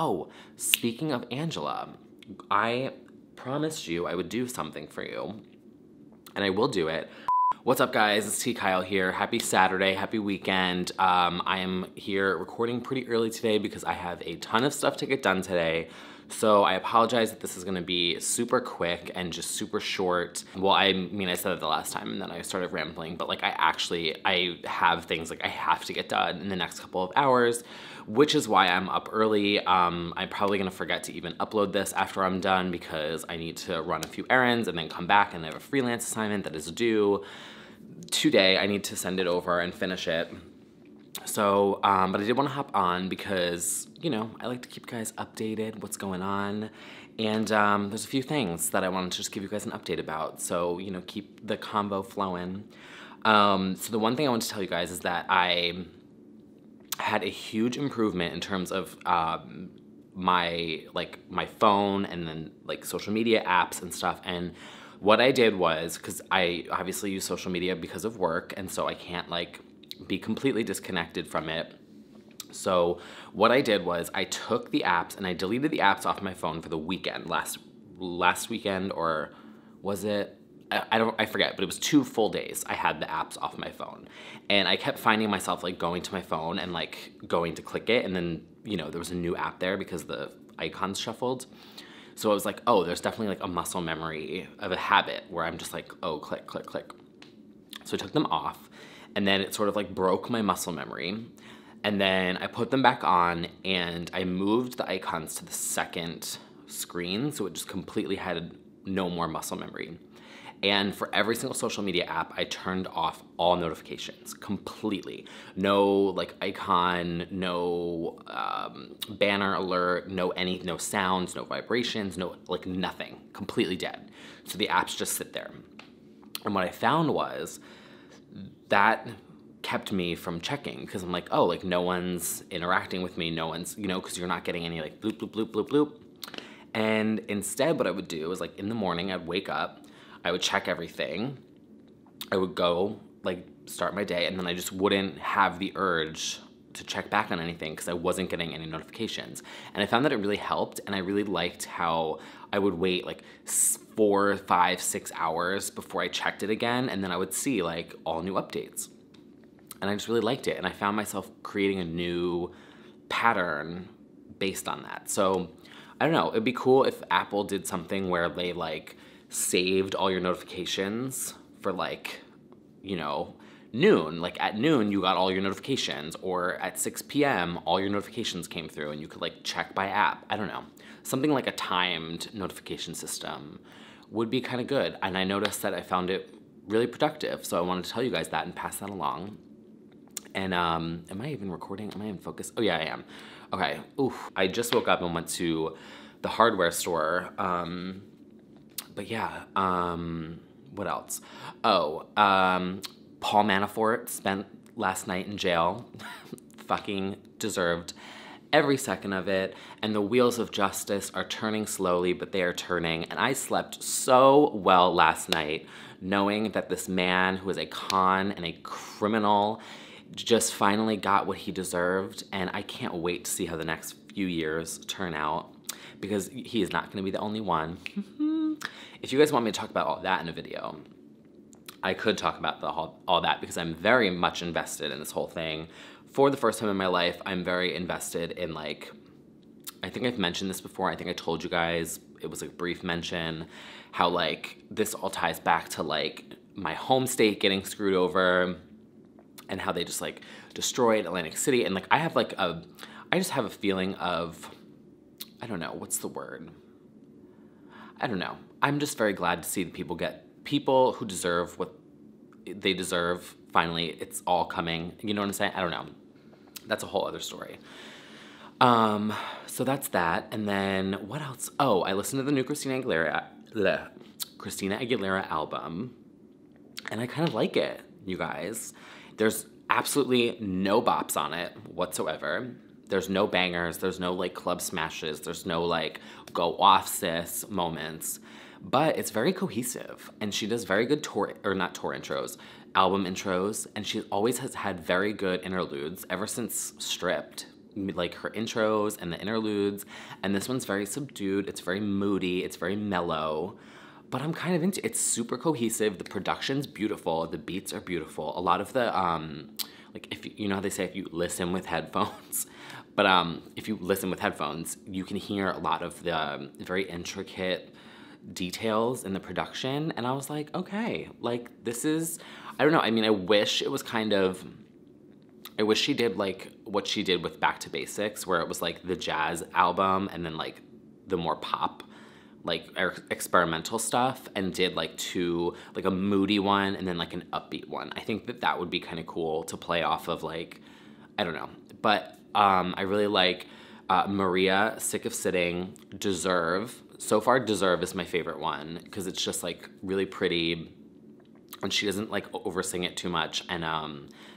Oh, speaking of Angela, I promised you I would do something for you, and I will do it. What's up, guys? It's T. Kyle here. Happy Saturday, happy weekend. I am here recording pretty early today because I have a ton of stuff to get done today. So I apologize that this is gonna be super quick and just super short. Well, I mean, I said it the last time and then I started rambling, but like I have things like I have to get done in the next couple of hours, which is why I'm up early. I'm probably gonna forget to even upload this after I'm done because I need to run a few errands and then come back and I have a freelance assignment that is due today. I need to send it over and finish it. So, but I did want to hop on because, you know, I like to keep you guys updated, what's going on, and there's a few things that I wanted to just give you guys an update about, so, you know, keep the convo flowing. So the one thing I want to tell you guys is that I had a huge improvement in terms of my phone and then, like, social media apps and stuff, and what I did was, because I obviously use social media because of work, and so I can't, like, be completely disconnected from it. So what I did was I took the apps and I deleted the apps off my phone for the weekend, last weekend, or was it? I forget, but it was 2 full days I had the apps off my phone. And I kept finding myself like going to my phone and like going to click it, and then, you know, there was a new app there because the icons shuffled. So I was like, oh, there's definitely like a muscle memory of a habit where I'm just like, oh, click, click, click. So I took them off. And then it sort of like broke my muscle memory. And then I put them back on and I moved the icons to the second screen, so it just completely had no more muscle memory. And for every single social media app, I turned off all notifications completely. No like icon, no banner alert, no sounds, no vibrations, no like nothing, completely dead. So the apps just sit there. And what I found was that kept me from checking because I'm like, oh, like no one's interacting with me, no one's, you know, because you're not getting any like bloop, bloop, bloop, bloop, bloop. And instead what I would do is like in the morning, I'd wake up, I would check everything, I would go like start my day, and then I just wouldn't have the urge to check back on anything because I wasn't getting any notifications. And I found that it really helped, and I really liked how I would wait like 4, 5, 6 hours before I checked it again, and then I would see like all new updates. And I just really liked it, and I found myself creating a new pattern based on that. So I don't know, it'd be cool if Apple did something where they like saved all your notifications for like, you know, noon. Like at noon, you got all your notifications, or at 6 p.m., all your notifications came through and you could like check by app. I don't know. Something like a timed notification system would be kind of good. And I noticed that I found it really productive. So I wanted to tell you guys that and pass that along. And am I even recording? Am I in focus? Oh yeah, I am. Okay, oof. I just woke up and went to the hardware store. But yeah, what else? Oh, Paul Manafort spent last night in jail. Fucking deserved every second of it. And the wheels of justice are turning slowly, but they are turning. And I slept so well last night knowing that this man who is a con and a criminal just finally got what he deserved. And I can't wait to see how the next few years turn out, because he is not going to be the only one. If you guys want me to talk about all that in a video, I could talk about all that because I'm very much invested in this whole thing. For the first time in my life, I'm very invested in, like, I think I've mentioned this before. I think I told you guys, it was a brief mention, how like this all ties back to like my home state getting screwed over and how they just like destroyed Atlantic City. And like I just have a feeling of, I don't know, what's the word? I don't know. I'm just very glad to see the people who deserve what they deserve. Finally, it's all coming. You know what I'm saying? I don't know. That's a whole other story. So that's that. And then what else? Oh, I listened to the new Christina Aguilera album, and I kind of like it, you guys. There's absolutely no bops on it whatsoever. There's no bangers, there's no like club smashes, there's no like go off sis moments, but it's very cohesive, and she does very good album intros, and she always has had very good interludes ever since Stripped. like her intros and the interludes, and this one's very subdued. It's very moody. It's very mellow, but I'm kind of into it. It's super cohesive. The production's beautiful. The beats are beautiful. A lot of the like, if you know how they say if you listen with headphones, but if you listen with headphones, you can hear a lot of the very intricate details in the production, and I was like, okay, like this is, I don't know. I mean, I wish it was kind of. I wish she did like what she did with Back to Basics, where it was like the jazz album and then like the more pop, like experimental stuff, and did like two, like a moody one and then like an upbeat one. I think that that would be kind of cool to play off of, like, I don't know. But I really like Maria, Sick of Sitting, Deserve. So far, Deserve is my favorite one because it's just like really pretty. And she doesn't like oversing it too much, and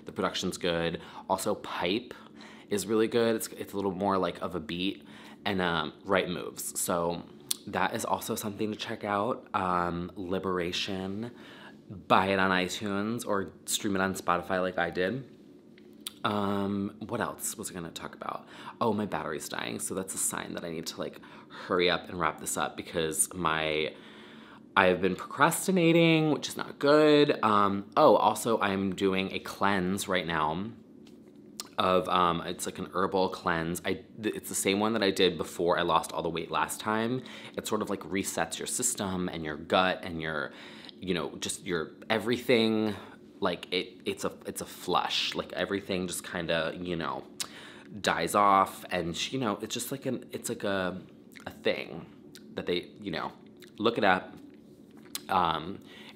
the production's good. Also, Pipe is really good. It's a little more like of a beat, and Right Moves. So that is also something to check out. Liberation, buy it on iTunes or stream it on Spotify like I did. What else was I gonna talk about? Oh, my battery's dying, so that's a sign that I need to like hurry up and wrap this up because I've been procrastinating, which is not good. Also, I'm doing a cleanse right now of, it's like an herbal cleanse. It's the same one that I did before I lost all the weight last time. It sort of like resets your system and your gut and your, you know, just your everything. Like it's a flush. Like everything just kind of, you know, dies off, and you know, it's just like it's like a thing that they, you know, look it up.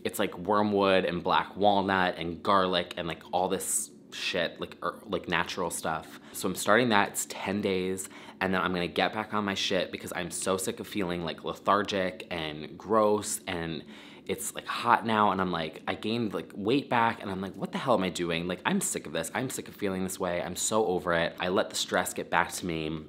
It's like wormwood and black walnut and garlic and like all this shit, like natural stuff. So I'm starting that. It's 10 days, and then I'm gonna get back on my shit because I'm so sick of feeling like lethargic and gross, and it's like hot now, and I'm like, I gained like weight back, and I'm like, what the hell am I doing? Like, I'm sick of this. I'm sick of feeling this way. I'm so over it. I let the stress get back to me,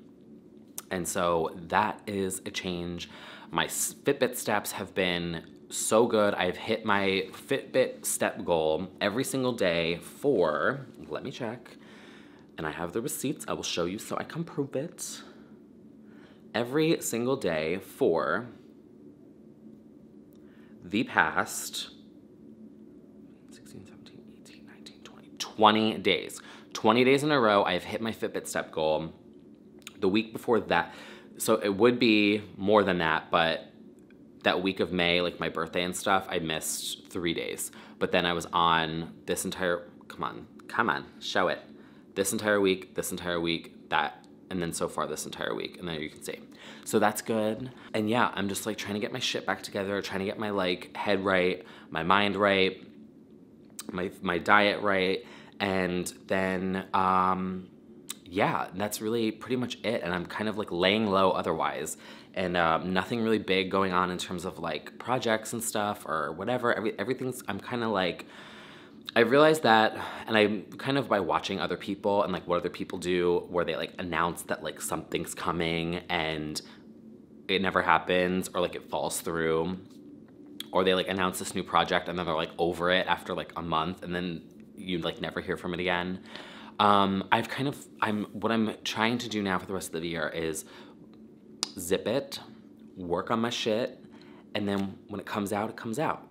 and so that is a change. My Fitbit steps have been so good. I've hit my Fitbit step goal every single day for, let me check, and I have the receipts. I will show you so I can prove it. Every single day for the past 16, 17, 18, 19, 20 days. 20 days in a row, I've hit my Fitbit step goal. The week before that, so it would be more than that, but that week of May, like my birthday and stuff, I missed 3 days. But then I was on this entire, come on, show it. This entire week, that, and then so far this entire week, and there you can see. So that's good. And yeah, I'm just like trying to get my shit back together, trying to get my like head right, my mind right, my diet right, and then yeah, that's really pretty much it. And I'm kind of like laying low otherwise, and nothing really big going on in terms of like projects and stuff or whatever. Everything's, I'm kind of like, I realized that, and I kind of by watching other people and like what other people do, where they like announce that like something's coming and it never happens, or like it falls through, or they like announce this new project and then they're like over it after like a month, and then you like never hear from it again. What I'm trying to do now for the rest of the year is zip it, work on my shit, and then when it comes out, it comes out.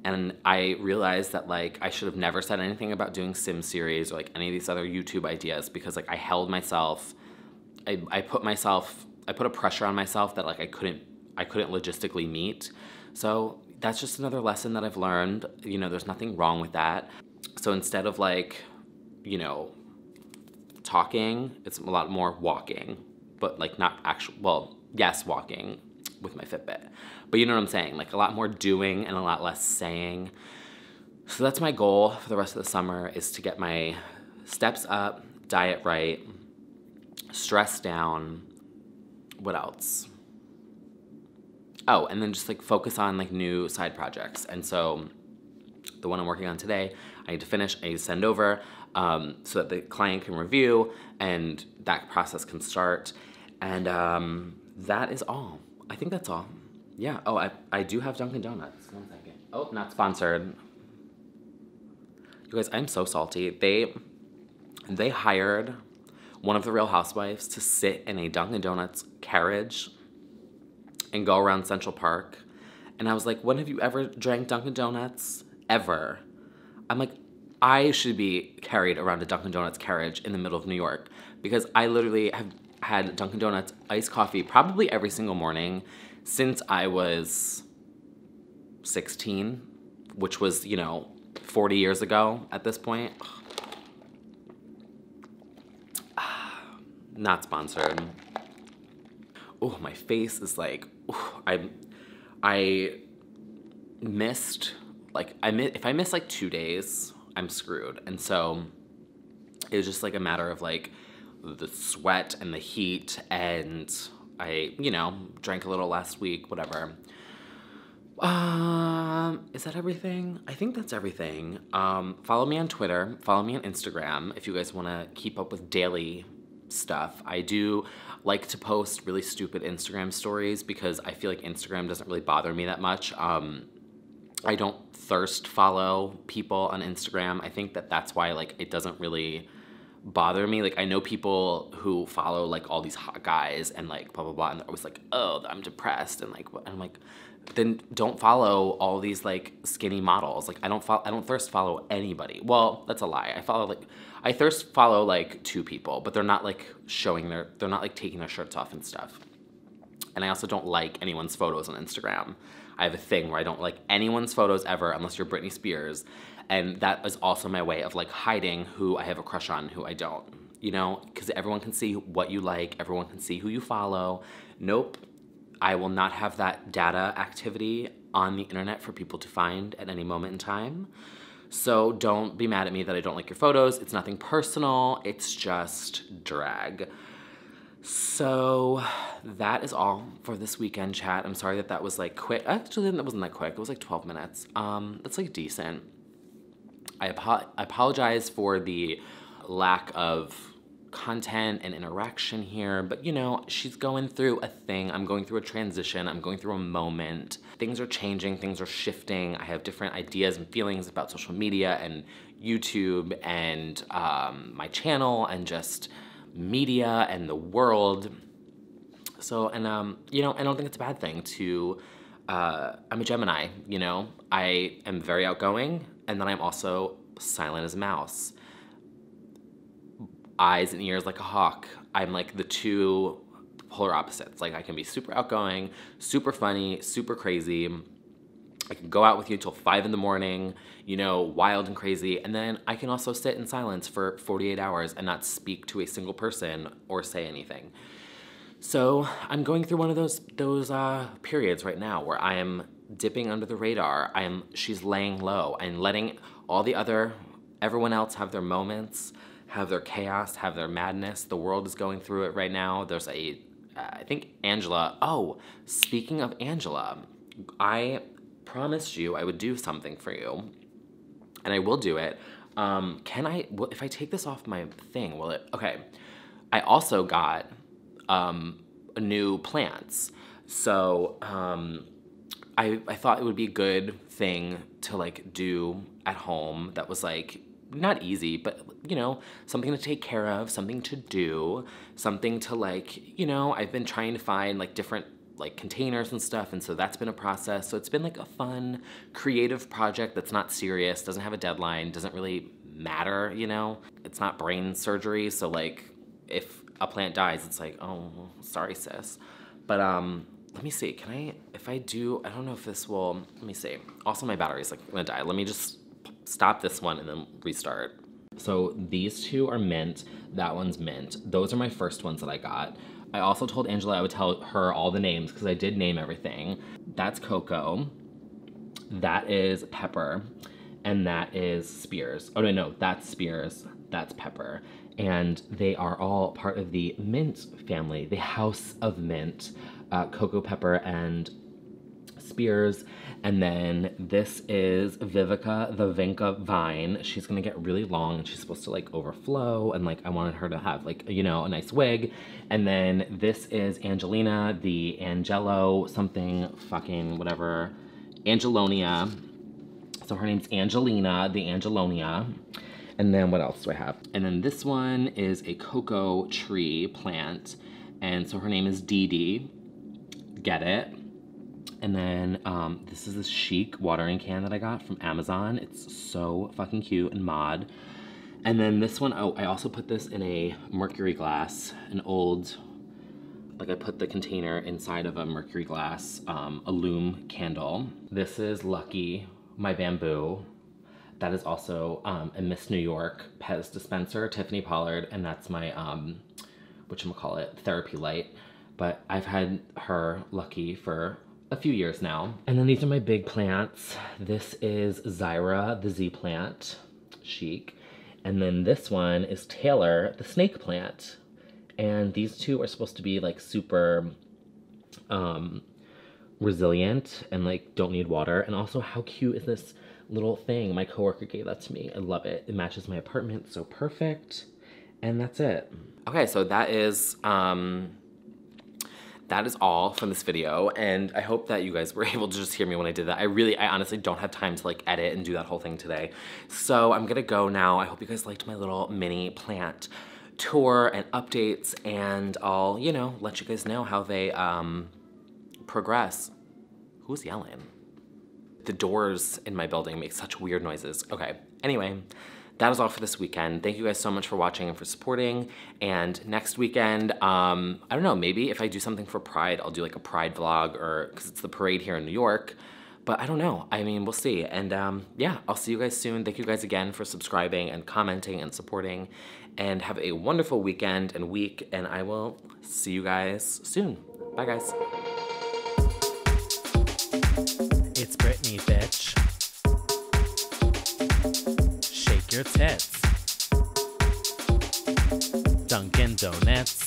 And I realized that like I should have never said anything about doing Sim series or like any of these other YouTube ideas, because like I held myself, I put a pressure on myself that like I couldn't logistically meet. So that's just another lesson that I've learned. You know, there's nothing wrong with that. So instead of like, you know, talking, it's a lot more walking, but like not actual, well, yes, walking with my Fitbit, but you know what I'm saying, like a lot more doing and a lot less saying. So that's my goal for the rest of the summer, is to get my steps up, diet right, stress down. What else? Oh, and then just like focus on like new side projects. And so the one I'm working on today, I need to finish, I need to send over so that the client can review and that process can start. And that is all. I think that's all. Yeah. Oh, I do have Dunkin Donuts. 1 second. Oh, not sponsored. You guys, I'm so salty. They hired one of the Real Housewives to sit in a Dunkin Donuts carriage and go around Central Park. And I was like, when have you ever drank Dunkin Donuts? Ever. I'm like, I should be carried around a Dunkin Donuts carriage in the middle of New York because I literally have had Dunkin Donuts iced coffee probably every single morning since I was 16, which was, 40 years ago at this point. Not sponsored. Oh, my face is like, I missed, if I miss like 2 days, I'm screwed. And so it was just like a matter of like the sweat and the heat, and I, drank a little last week, whatever. Is that everything? I think that's everything. Follow me on Twitter, follow me on Instagram if you guys want to keep up with daily stuff. I do like to post really stupid Instagram stories because I feel like Instagram doesn't really bother me that much. I don't thirst follow people on Instagram. I think that that's why like it doesn't really bother me. Like I know people who follow like all these hot guys and like blah blah blah, and they're always like, oh, I'm depressed, and like and I'm like, then don't follow all these like skinny models. Like I don't thirst follow anybody. Well, that's a lie. I thirst follow like 2 people, but they're not like they're not like taking their shirts off and stuff. And I also don't like anyone's photos on Instagram. I have a thing where I don't like anyone's photos ever unless you're Britney Spears. And that is also my way of like hiding who I have a crush on, who I don't, because everyone can see what you like. Everyone can see who you follow. Nope. I will not have that data activity on the internet for people to find at any moment in time. So don't be mad at me that I don't like your photos. It's nothing personal. It's just drag. So that is all for this weekend chat. I'm sorry that was like quick. Actually, that wasn't that quick. It was like 12 minutes. That's like decent. I apologize for the lack of content and interaction here, but she's going through a thing. I'm going through a transition. I'm going through a moment. Things are changing. Things are shifting. I have different ideas and feelings about social media and YouTube and my channel and just media and the world. So, and I don't think it's a bad thing to, I'm a Gemini, I am very outgoing, and then I'm also silent as a mouse. Eyes and ears like a hawk. I'm like the 2 polar opposites. Like I can be super outgoing, super funny, super crazy. I can go out with you till 5 in the morning, wild and crazy. And then I can also sit in silence for 48 hours and not speak to a single person or say anything. So I'm going through one of those periods right now where I am dipping under the radar. She's laying low and letting everyone else have their moments, have their chaos, have their madness. The world is going through it right now. There's I think Angela. Oh, speaking of Angela, I promised you I would do something for you, and I will do it. If I take this off my thing, will it? Okay. I also got new plants. So I thought it would be a good thing to like do at home that was like not easy, but something to take care of, something to do, something to like, I've been trying to find like different like containers and stuff, and so that's been a process. So it's been like a fun, creative project that's not serious, doesn't have a deadline, doesn't really matter, It's not brain surgery, so like if a plant dies, it's like, oh, sorry, sis. But let me see, I don't know if this will, let me see. Also, my battery's like gonna die. Let me just stop this one and then restart. So these 2 are mint, that one's mint. Those are my first ones that I got. I also told Angela I would tell her all the names because I did name everything. That's Coco, that is Pepper, and that is Spears. Oh no, that's Spears, that's Pepper. And they are all part of the mint family, the House of Mint, Coco, Pepper, and Spears. And then this is Vivica, the Vinca vine. She's gonna get really long and she's supposed to like overflow, and like I wanted her to have like, a nice wig. And then this is Angelina, the Angelo something fucking whatever, Angelonia. So her name's Angelina, the Angelonia. And then what else do I have? And then this one is a cocoa tree plant. And so her name is Dee Dee. Get it? And then this is this chic watering can that I got from Amazon. It's so fucking cute and mod. And then this one, oh, I also put this in a mercury glass, an old, like I put the container inside of a mercury glass, a loom candle. This is Lucky, my bamboo. That is also a Miss New York Pez dispenser, Tiffany Pollard, and that's my, whatchamacallit, therapy light. But I've had her, Lucky, for a few years now. And then these are my big plants. This is Zyra, the Z plant, chic. And then this one is Taylor, the snake plant. And these two are supposed to be like super resilient and like don't need water. And also, how cute is this little thing? My coworker gave that to me. I love it. It matches my apartment so perfect. And that's it. Okay, so that is all from this video, and I hope that you guys were able to just hear me when I did that. I honestly don't have time to like edit and do that whole thing today. So I'm gonna go now. I hope you guys liked my little mini plant tour and updates, and I'll, you know, let you guys know how they progress. Who's yelling? The doors in my building make such weird noises. Okay, anyway. That is all for this weekend. Thank you guys so much for watching and for supporting. And next weekend, I don't know, maybe if I do something for Pride, I'll do like a Pride vlog, or because it's the parade here in New York. But I don't know. I mean, we'll see. And yeah, I'll see you guys soon. Thank you guys again for subscribing and commenting and supporting. And have a wonderful weekend and week. And I will see you guys soon. Bye, guys. It's Brittany, bitch. Your tits. Dunkin Donuts.